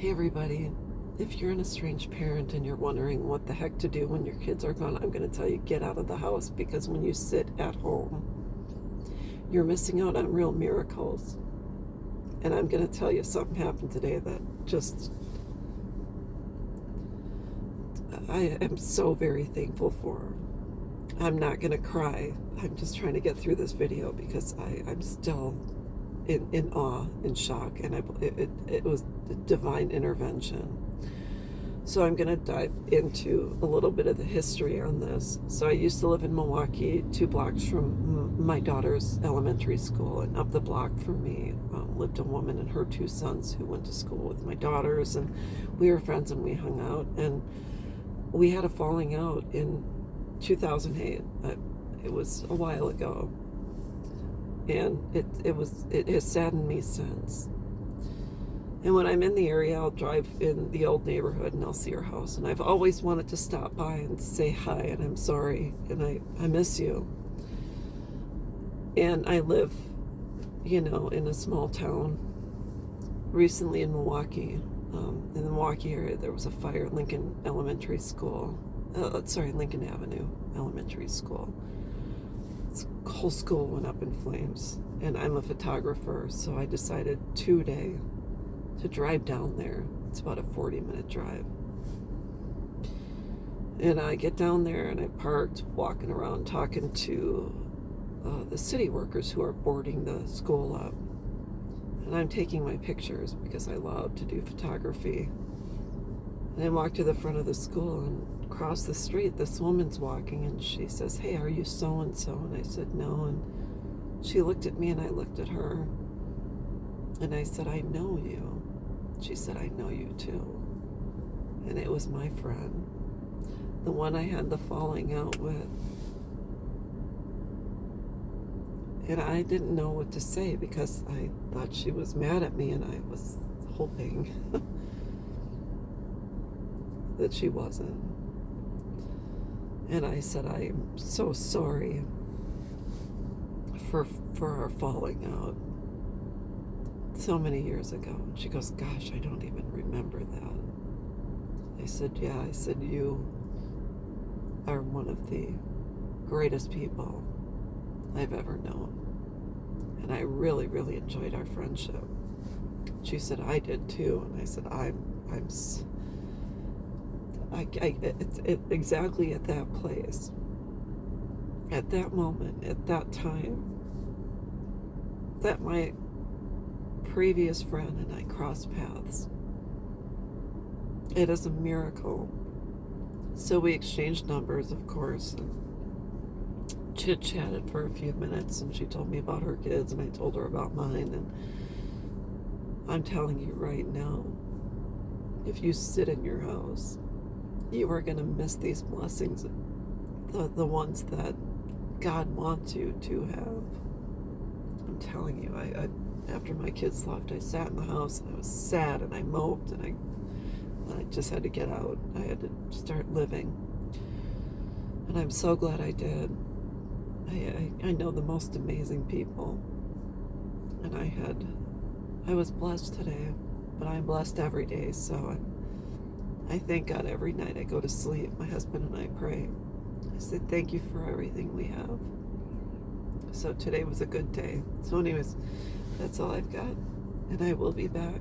Hey everybody, if you're an estranged parent and you're wondering what the heck to do when your kids are gone, I'm going to tell you get out of the house, because when you sit at home, you're missing out on real miracles. And I'm going to tell you something happened today that just, I am so very thankful for. I'm not going to cry. I'm just trying to get through this video because I'm still in awe, in shock, and it was divine intervention. So I'm going to dive into a little bit of the history on this. So I used to live in Milwaukee, 2 blocks from my daughter's elementary school, and up the block from me lived a woman and her 2 sons who went to school with my daughters, and we were friends and we hung out, and we had a falling out in 2008. It was a while ago, and it has saddened me since. And when I'm in the area, I'll drive in the old neighborhood and I'll see her house. And I've always wanted to stop by and say hi, and I'm sorry, and I miss you. And I live, in a small town. Recently in Milwaukee, in the Milwaukee area, there was a fire at Lincoln Elementary School. Lincoln Avenue Elementary School. The whole school went up in flames. And I'm a photographer, so I decided today to drive down there. It's about a 40-minute drive. And I get down there and I parked, walking around talking to the city workers who are boarding the school up. And I'm taking my pictures because I love to do photography. And I walk to the front of the school, and across the street this woman's walking, and she says, "Hey, are you so-and-so?" And I said, "No." And she looked at me and I looked at her. And I said, "I know you." She said, "I know you too." And it was my friend, the one I had the falling out with. And I didn't know what to say because I thought she was mad at me, and I was hoping that she wasn't. And I said, "I'm so sorry for our falling out so many years ago." And she goes, "Gosh, I don't even remember that." I said, "Yeah." I said, "You are one of the greatest people I've ever known. And I really, really enjoyed our friendship." She said, "I did too." And I said, it's exactly at that place, at that moment, at that time, that my previous friend and I crossed paths. It is a miracle. So we exchanged numbers, of course, and chit-chatted for a few minutes, and she told me about her kids and I told her about mine. And I'm telling you right now, if you sit in your house, you are going to miss these blessings, the ones that God wants you to have. I'm telling you, I after my kids left, I sat in the house and I was sad and I moped, and I just had to get out. I had to start living. And I'm so glad I did. I know the most amazing people. And I was blessed today, but I'm blessed every day. So I thank God every night I go to sleep. My husband and I pray. I said, "Thank you for everything we have." So today was a good day. So anyways, that's all I've got. And I will be back.